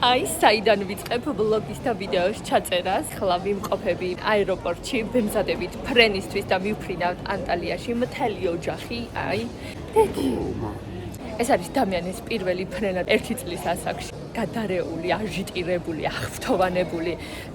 აი, საიდან ვიწყებ ვლოგის და ვიდეოს ჩაწერას. ხლა ვიმყოფები აეროპორტში, ვემზადებით ფრენისთვის და მივფრინავთ ანტალიაში მთელი ოჯახი. აი, ეს არის დამიანის პირველი ფრენა 1 წლის ასაკში. გადარეული, აჟიტირებული, აღფრთოვანებული,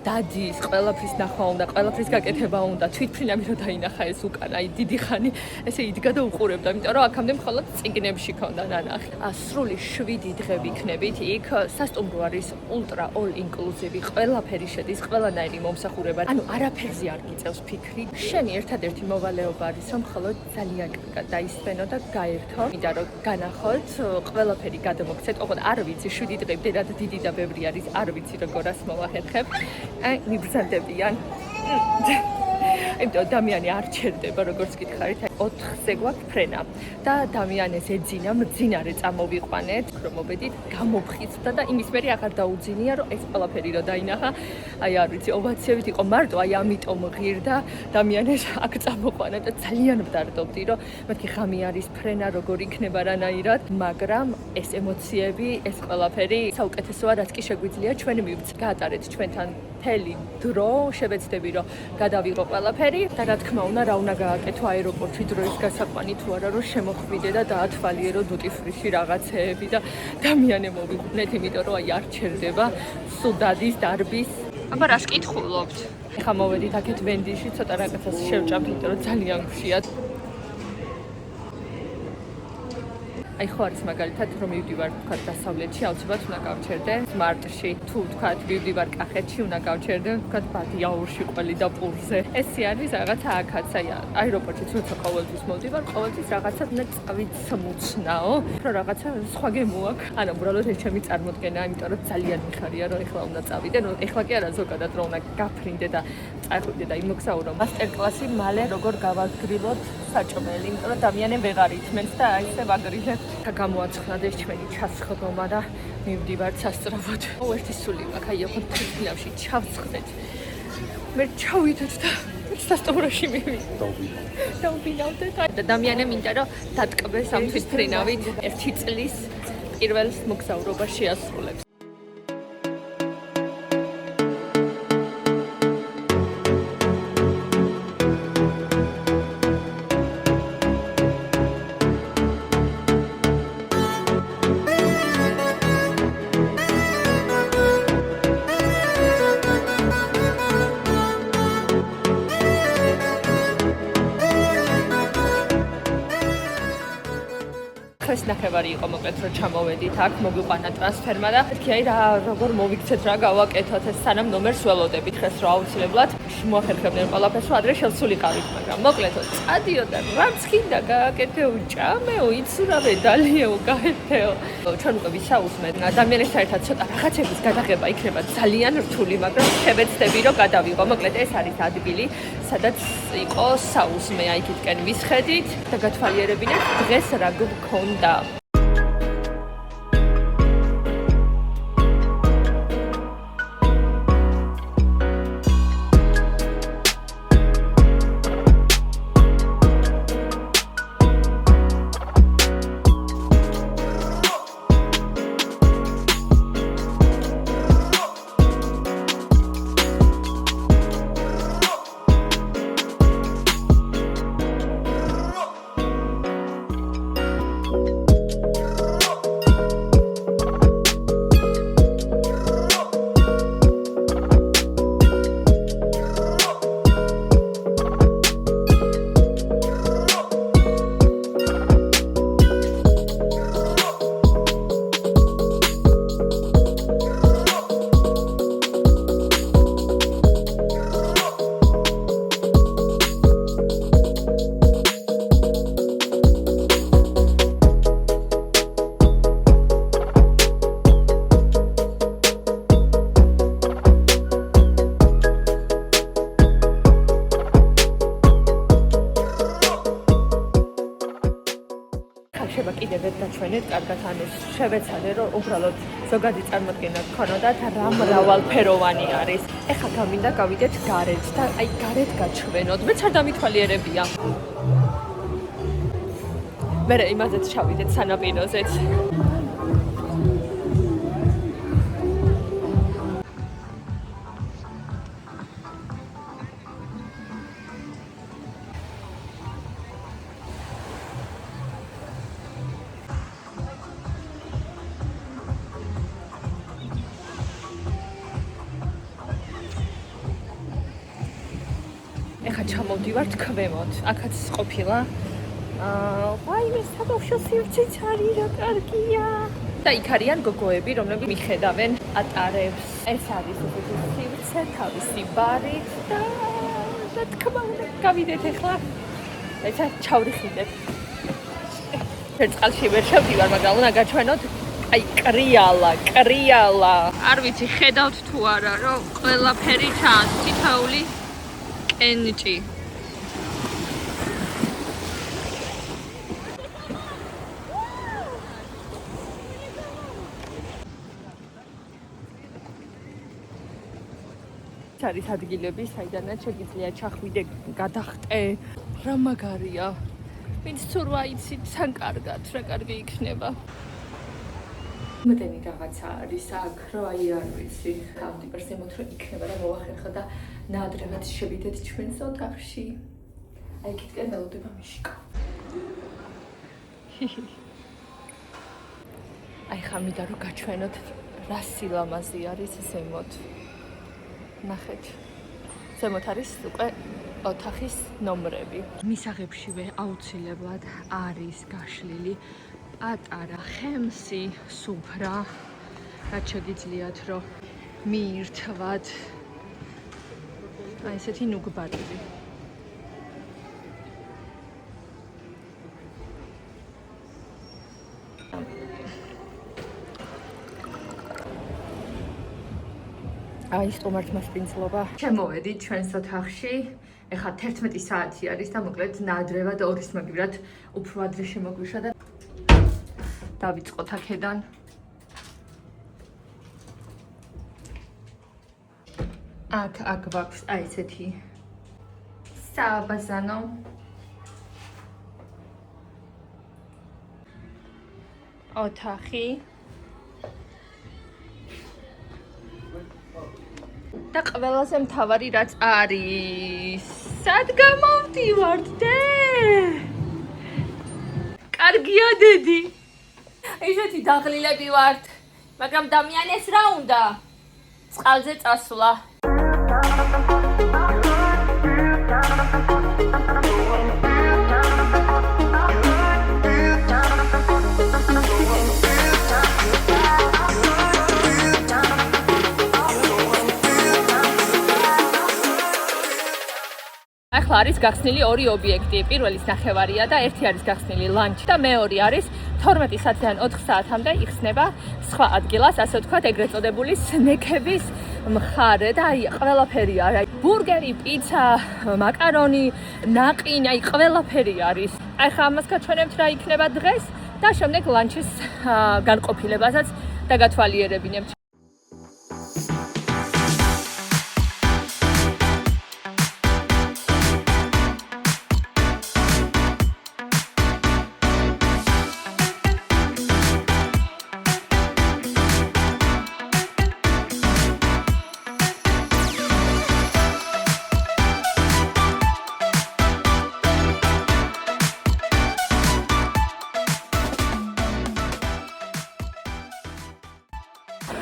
დადის, ყველაფრის ნახვა უნდა, ყველაფრის გაკეთება უნდა, თვითფრინავი რომ დაინახა ეს უკან, აი დიდი ხანი ესე იდგა და უყურებდა, იმიტომ რომ აქამდე მხოლოდ წიგნებში ქონდა ნანახი. სრული 7 დღე ვიქნებით იქ, სასტუმრო არის ultra all inclusive, ყველაფერი შედის, ყველანაირი მომსახურება. ანუ არაფერზე არ გიწევს ფიქრი. შენი ერთადერთი მოვალეობა არის რომ მხოლოდ ძალიან კარგად დაისვენო და გაერთო, იმიტომ რომ განახოთ, ყველაფერი გადამოგცეთ, ოღონდ არ ვიცი 7 დღე და დიდი და ბევრი არის, არ ვიცი როგორ მოვახერხებ. აი, მიბრძანდებიან. იმიტომ დამიანი არ ჩერდება, როგორც გითხარით, 4-ზე გვაქვს ფრენა და დამიანეს ეძინა, მძინარე წამოვიყვანეთ, რომ მობედით, გამოფხიზდა და იმის მერე აღარ დაუძინია, რომ ეს ყველაფერი რომ დაინახა, აი არ ვიცი, ოვაციებით იყო მარტო, აი ამიტომ ღირდა, დამიანეს აქ წამოყვანა და ძალიან ვდარდობდი, რომ მეთქი ღამე არის ფრენა, როგორ იქნება რანაირად, მაგრამ ეს ემოციები, ეს ყველაფერი საუკეთესოა, რაც კი შეგვიძლია ჩვენ გაატარეთ ჩვენთან მთელი დრო, შევეცდები, რომ გადავიღო ყველაფერი და რა თქმა უნდა, რა უნდა გააკეთო აეროპორტში დროის გასაყვანი თუ არა, რომ შემოხვიდე და დაათვალიერო დუტი ფრიში რაღაცეები და დამიანე მოვიყვნეთ, იმიტომ რომ აი არ ჩერდება, სულ დადის დარბის. აბა რას კითხულობთ? ეხლა მოვედით აქეთ ვენდიში, ცოტა რაღაცას შევჭამთ, იმიტომ რომ ძალიან გვშიათ. აი ხო არის მაგალითად რომ მივდივარ თქვა დასავლეთში აუცილებლად უნდა გავჩერდე სმარტში თუ თქვა მივდივარ კახეთში უნდა გავჩერდე თქვა ბადიაურში ყველი და პურზე ესე არის რაღაცა აქაც აი აეროპორტში როცა ყოველთვის მოვდივარ ყოველთვის რაღაცა უნდა წავიცმუცნაო რომ რაღაცა სხვა გემოაქვს ანუ უბრალოდ ეს ჩემი წარმოდგენა იმიტომ რომ ძალიან მიხარია რომ ეხლა უნდა წავიდე რომ ეხლა კი არა ზოგადად რომ უნდა გაფრინდე და წახვიდე და იმოგზაურო მასტერ კლასი მალე როგორ გავაგრილოთ საჭმელი იმიტომ რომ დამიანე ვეღარ ითმენს და აი ესე ვაგრილებ გამოაცხადა ეს ჩვენი ჩასხდომა და მივდივართ სასწრაფოდ. ერთი სული მაქვს, აი ოღონდ თვითნავში ჩავცხდეთ. მე ჩავიდეთ და სასტუმროში მივიდეთ. დავბინავდეთ. და დამიანე მინდა რომ დატკბეს ამ თვითფრინავით 1 წლის პირველ მოგზაურობას შეასრულებს. ეს ნახევარი იყო მოკლედ რომ ჩამოვედით აქ მოგვიყვანა ტრანსფერმა და მეთქი აი რა როგორ მოვიქცეთ რა გავაკეთოთ ეს სანამ ნომერს ველოდებით ხეს რომ აუცილებლად მოახერხებდნენ ყველაფერს რომ ადრე შევსულიყავით მაგრამ მოკლედ წადიო და რაც ხინდა გააკეთეო ჭამეო იცურავე დალიეო გაერთეო ჩვენ უკვე ვისაუბრეთ ადამიანის საერთოდ ცოტა რაღაცების გადაღება იქნება ძალიან რთული მაგრამ შევეცდები რომ გადავიღო მოკლედ ეს არის ადგილი სადაც იყო საუზმე აი იქითკენ ვისხედით და გათვალიერებინეთ დღეს რა გქონდა შეიძლება კიდევ ვერ დაჩვენეთ კარგად ანუ შევეცადე რომ უბრალოდ ზოგადი წარმოდგენა გქონოდათ რა მრავალფეროვანი არის. ეხლა გამინდა გავიდეთ გარეთ და აი გარეთ გაჩვენოთ. მეც არ დამითვალიერებია. მე იმაზეც ჩავიდეთ სანაპიროზეც. ეხლა ჩამოვდივართ ქვემოთ. აქაც ყოფილა. ვაიმე, საბავშვო სივრცეც არის, რა კარგია. და იქ არიან გოგოები, რომლებიც მიხედავენ ატარებს. ეს არის ესეთი სივრცე, თავისი ბარით და თქმა უნდა, გავიდეთ ეხლა. ეცა ჩავრიხიდეთ. ერთ წყალში ვერ შევდივარ, მაგრამ უნდა გაჩვენოთ აი კრიალა. არ ვიცი, ხედავთ თუ არა, რომ ყველაფერი ჩანს, თითოეული კენჭი. არის ადგილები, საიდანაც შეგიძლია ჩახვიდე, გადახტე. რა მაგარია. ვინც სურვა იცით, თან კარგად, რა კარგი იქნება. მოდენი რაღაცა არის აქ, რომ აი არ ვიცი, თავდიპარს ემოთ რომ იქნება და მოვახერხო და ნაადრევად შევიდეთ ჩვენს ოთახში. აი იქითკენ მელოდება მიშიკა. აი ხამიდა რომ გაჩვენოთ რა სილამაზი არის ზემოთ. ნახეთ. ზემოთ არის უკვე ოთახის ნომრები. მისაღებშივე აუცილებლად არის გაშლილი პატარა ხემსი სუფრა, რაც შეგიძლიათ რომ მიირთვათ. აი ესეთი ნუგბარები. აი სტომართმასპინძლობა. შემოვედით ჩვენს ოთახში. ეხლა 11 საათი არის და მოკლედ ნაადრევად 2-ის მაგივრად უფრო ადრე შემოგვიშვა და დავიწყოთ აქედან. აქ გვაქვს აი ესეთი საბაზანო. ოთახი. და ყველაზე მთავარი რაც არის, სად გამოვდივართ დე? კარგია დედი. ისეთი დაღლილები ვართ, მაგრამ დამიანეს რა უნდა? წყალზე წასვლა. ახლა არის გახსნილი ორი ობიექტი. პირველის ნახევარია და ერთი არის გახსნილი ლანჩი და მეორე არის 12 საათიდან 4 საათამდე იხსნება სხვა ადგილას, ასე ვთქვათ, ეგრეთ წოდებული სნექების მხარე და აი ყველაფერი არის. ბურგერი, პიცა, მაკარონი, ნაყინი, აი ყველაფერი არის. აი ხა ამას გაჩვენებთ რა იქნება დღეს და შემდეგ ლანჩის განყოფილებასაც დაგათვალიერებინებთ.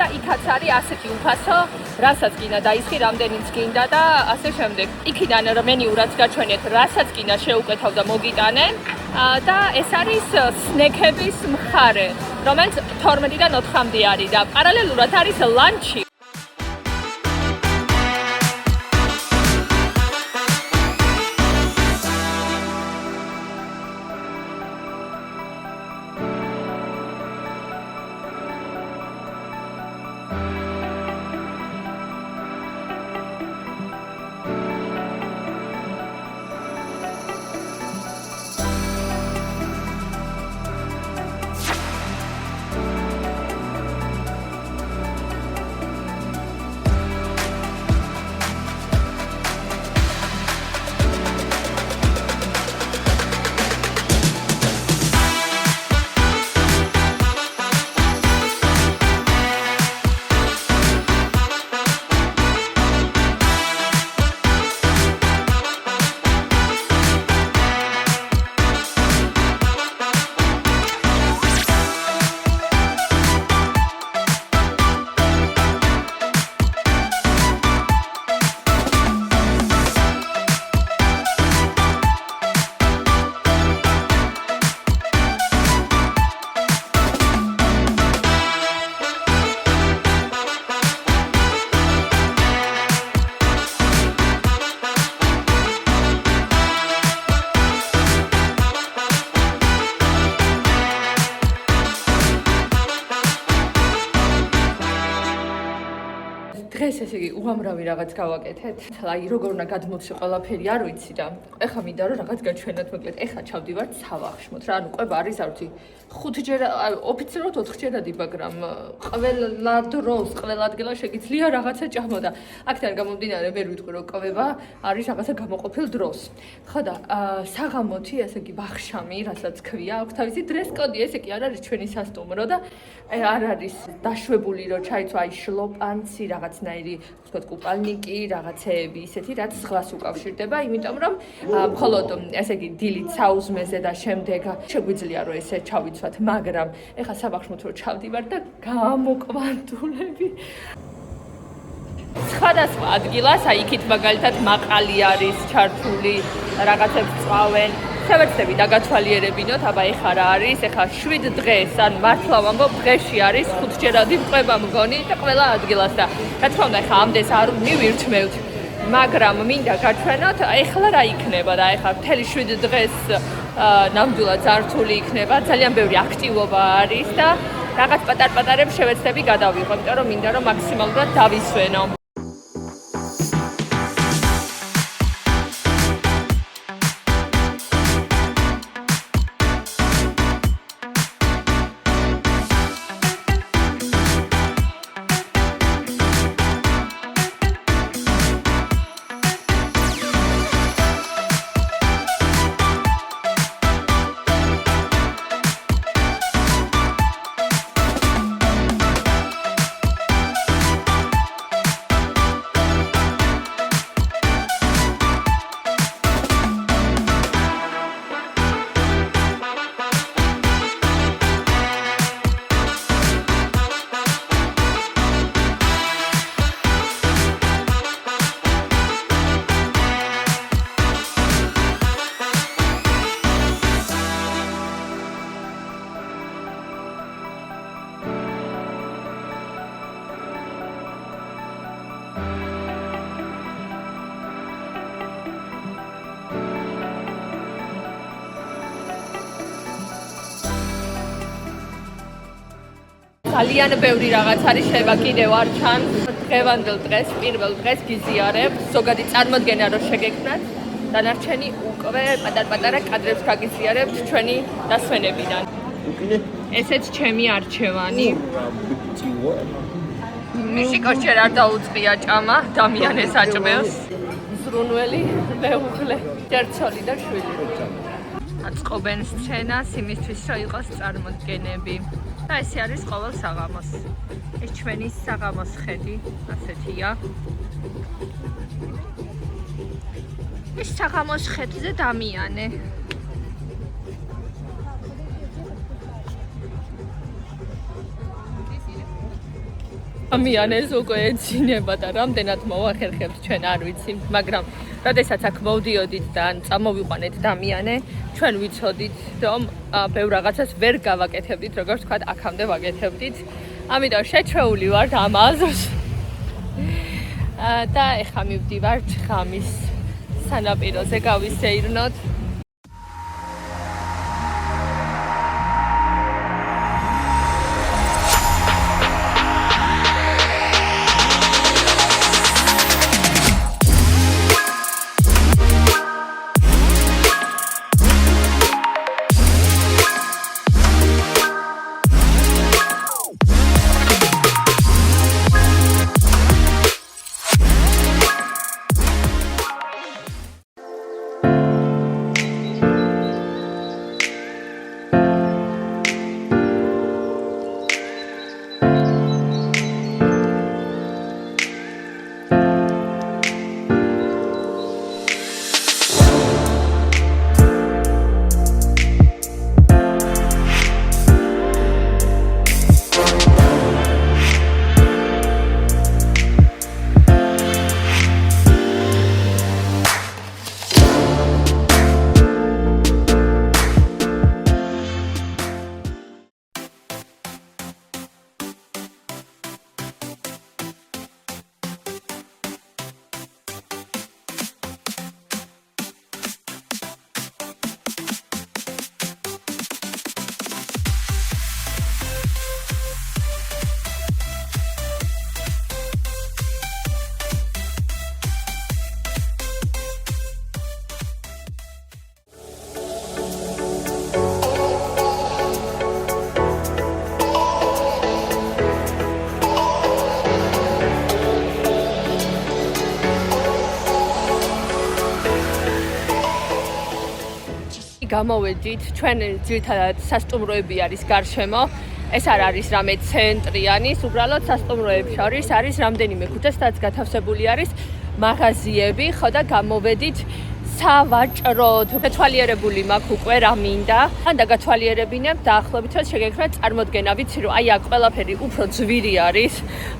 და იქაც არის ასეთი უფასო, რასაც გინდა დაისხი, რამდენიც გინდა და ასე შემდეგ. იქიდან მენიურაც გაჩვენეთ, რასაც გინდა შეუკეთავ და მოგიტანენ და ეს არის სნექების მხარე, რომელიც 12-დან 4-მდე არის და პარალელურად არის ლანჩი. დღეს ესე იგი უამრავი რაღაც გავაკეთეთ. აი როგორ უნდა გადმოცე ყველაფერი არ ვიცი და ეხლა მინდა რომ რაღაც გაჩვენოთ, მოკლედ ეხლა ჩავდივართ სავახშმოთ რა, ანუ ყვება არის არ ვიცი 5ჯერ ოფიციალურად 4ჯერადი, მაგრამ ყველა დროს, ყველა ადგილას შეგიძლია რაღაცა ჭამოდა. აქედან გამომდინარე ვერ ვიტყვი რომ ყვება არის რაღაცა გამოყოფილ დროს. ხო და საღამოთი ესე იგი ვახშამი, რასაც ქვია, აქვს თავისი დრეს-კოდი, ესე იგი არ არის ჩვენი სასტუმრო და არ არის დაშვებული რომ ჩაიცვა აი შლოპანცი, რაღაცნაირი, ვთქვათ, კუპალნიკი, რაღაცეები ისეთი, რაც ზღვას უკავშირდება, იმიტომ რომ მხოლოდ ესე იგი დილით საუზმეზე და შემდეგ შეგვიძლია რომ ესე ჩავიცვათ, მაგრამ ეხლა საბახშმოთ რომ ჩავდივარ და გამოკვანტულები სხვადასხვა ადგილას, აი იქით მაგალითად მაყალი არის ჩართული, რაღაცებს წავენ, შევეცდები დაგათვალიერებინოთ, აბა ეხლა რა არის, ეხლა 7 დღეს, ან მართლა ვამბობ, დღეში არის 5ჯერადი მყვება მგონი და ყველა ადგილას და რა თქმა უნდა, ეხლა ამდენს არ მივირჩმევთ, მაგრამ მინდა გაჩვენოთ, ეხლა რა იქნება და ეხლა მთელი 7 დღეს ნამდვილად ზართული იქნება, ძალიან ბევრი აქტივობა არის და რაღაც პატარ-პატარებს შევეცდები გადავიღო, იმიტომ რომ მინდა რომ მაქსიმალურად დავისვენო. ძალიან ბევრი რაღაც არის შევა კიდევ არ ჩანს. დღევანდელ დღეს, პირველ დღეს გიზიარებ, ზოგადი წარმოდგენა რომ შეგექმნათ, დანარჩენი უკვე პატარ-პატარა კადრებს გაგიზიარებთ ჩვენი დასვენებიდან. ესეც ჩემი არჩევანი. მისი კოშერ არ დაუწყია ჭამა, დამიანეს აჭმევს. ზრუნველი, მეუღლე, ჯერცოლი და შვილი. აწყობენ სცენას იმისთვის, რომ იყოს წარმოდგენები. და ესე არის ყოველ საღამოს. ეს ჩვენი საღამოს ხედი, ასეთია. ეს საღამოს ხედზე დამიანე. დამიანეს უკვე ეძინება და რამდენად მოახერხებთ ჩვენ არ ვიცი, მაგრამ როდესაც აქ მოვდიოდით და წამოვიყვანეთ დამიანე, ჩვენ ვიცოდით, რომ ბევრ რაღაცას ვერ გავაკეთებდით, როგორც თქვა, აქამდე ვაკეთებდით. ამიტომ შეჩეული ვართ ამ აზრს. და ეხლა მივდივართ ღამის სანაპიროზე გავისეირნოთ. გამოვედით, ჩვენ ძირითადად სასტუმროები არის გარშემო. ეს არ არის რამე ცენტრიანი, უბრალოდ სასტუმროებს შორის არის რამდენიმე ქუჩა, სადაც გათავსებული არის მაღაზიები, ხო და გამოვედით სავაჭროდ. გათვალიერებული მაქვს უკვე რა მინდა. ან დაგათვალიერებინებ დაახლოებით რომ შეგექმნათ წარმოდგენა, ვიცი რომ აი აქ ყველაფერი უფრო ძვირი არის,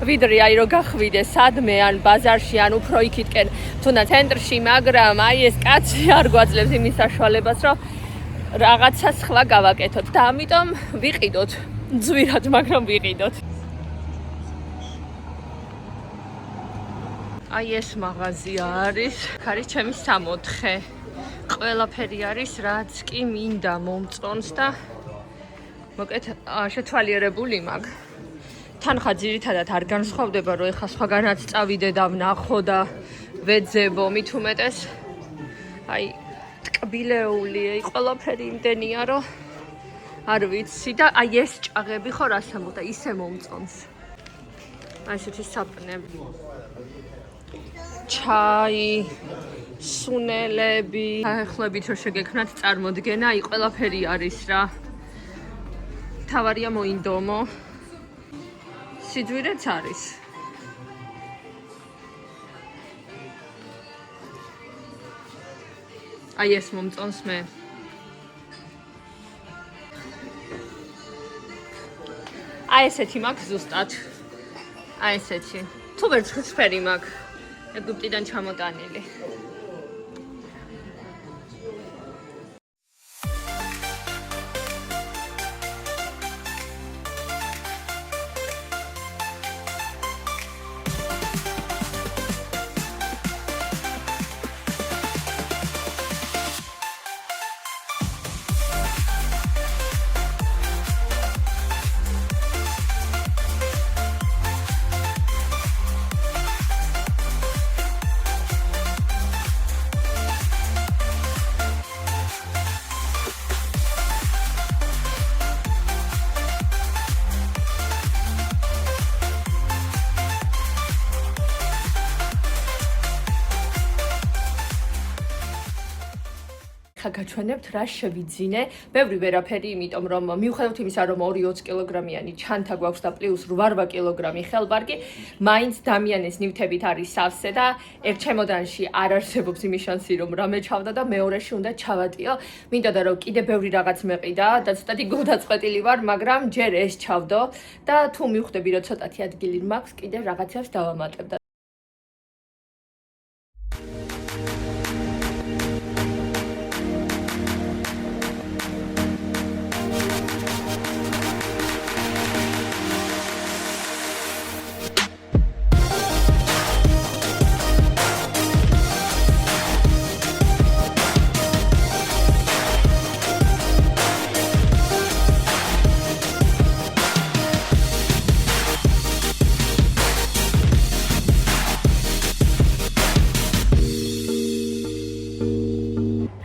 ვიდრე აი რომ გახვიდე სადმე ან ბაზარში ან უფრო იქითკენ თუნდაც ცენტრში, მაგრამ აი ეს კაცი არ გვაძლევს იმის საშუალებას, რომ რაღაცა სხვა გავაკეთოთ და ამიტომ ვიყიდოთ. ძვირად, მაგრამ ვიყიდოთ. აი ეს მაღაზია არის, არის ჩემი 64. ყველაფერი არის, რაც კი მინდა მომწონს და მოკლედ შეთვალიერებული მაქვს. თანხა ძირითადად არ განსხვავდება, რომ ეხლა სხვაგანაც წავიდე და ვნახო და ვეძებო, მით უმეტეს აი ტკბილეული, ყველაფერი იმდენია, რომ არ ვიცი და აი ეს ჭაღები ხო რას ამბობდა, ისე მომწონს. აი ესეთი საპნები. ჩაი, სუნელები, ახლებით რომ შეგექმნათ წარმოდგენა, აი ყველაფერი არის რა. თავარია მოინდომო. სიძვირეც არის. აი ეს მომწონს მე. აი ესეთი მაქვს ზუსტად. აი ესეთი. თუ ვერცხლისფერი მაქვს. ეგვიპტიდან ჩამოტანილი. გაჩვენებთ რა შევიძინე. ბევრი ვერაფერი, იმიტომ რომ მიუხედავად იმისა, რომ 2-20 კილოგრამიანი ჩანთა გვაქვს და პლუს 8 კილოგრამი ხელბარგი, მაინც დამიანეს ნივთებით არის სავსე და ერთ ჩემოდანში არ არსებობს იმის შანსი, რომ რამე ჩავდა და მეორეში უნდა ჩავატიო. მინდოდა რომ კიდე ბევრი რაღაც მეყიდა და ცოტათი გულდაწყვეტილი ვარ, მაგრამ ჯერ ეს ჩავდო და თუ მივხვდები, რომ ცოტათი ადგილი მაქვს, კიდე რაღაცებს დავამატებ.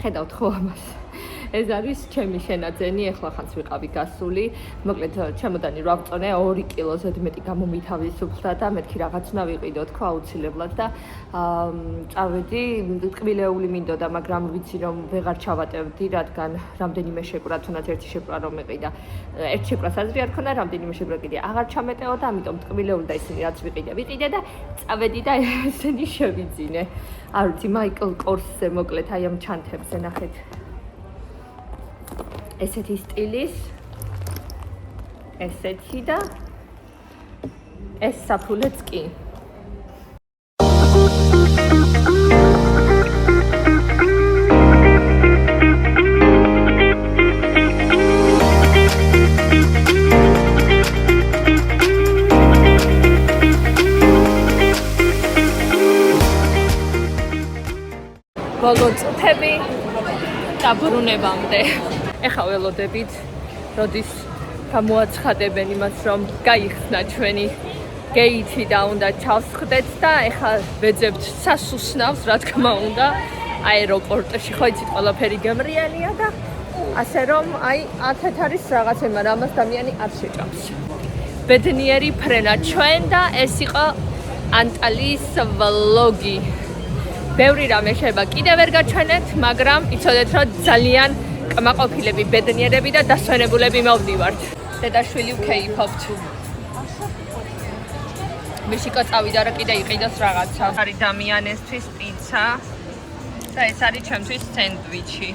ხედავთ ხო ამას. ეს არის ჩემი შენაძენი, ეხლა ხანს ვიყავი გასული. მოკლედ ჩემოდანი რა ვწონე 2 კილოზე მეტი გამომითავისუფლდა და მეთქი რაღაც უნდა ვიყიდო თქო აუცილებლად და წავედი, ტკბილეული მინდოდა, მაგრამ ვიცი რომ ვეღარ ჩავატევდი, რადგან რამდენიმე შეკვრა, თუნდაც ერთი შეკვრა რომ მეყიდა. ერთ შეკვრას აზრი არ ქონდა, რამდენიმე შეკვრა კიდე აღარ ჩამეტეო და ამიტომ ტკბილეული და ისინი რაც ვიყიდე და წავედი და ესენი შევიძინე. არ ვიცი, მაიკლ კორსზე მოკლედ აი ამ ჩანთებზე ნახეთ. ესეთი სტილის, ესეთი და ეს საფულეც კი. ბოლო წუთები დაბრუნებამდე. ეხა ველოდებით, როდის გამოაცხადებენ იმას, რომ გაიხსნა ჩვენი გეითი და უნდა ჩავსხდეთ და ეხა ვეძებთ სასუსნავს, რა თქმა უნდა, აეროპორტში. ხო იცით, ყველაფერი გემრიელია და ასე რომ, აი, აქეთ არის რაღაცა, მაგრამ ამას დამიანი არ შეჭამს. ბედნიერი ფრენა ჩვენ და ეს იყო ანტალიის ვლოგი. ბევრი რამე შეიძლება კიდევ ვერ გაჩვენეთ, მაგრამ იცოდეთ, რომ ძალიან კმაყოფილები, ბედნიერები და დასვენებულები მოვდივართ. დედაშვილი უქეიფობთ. მიშიკა წავიდა რა კიდე იყიდოს რაღაცა. არის დამიანესთვის პიცა და ეს არის ჩემთვის სენდვიჩი.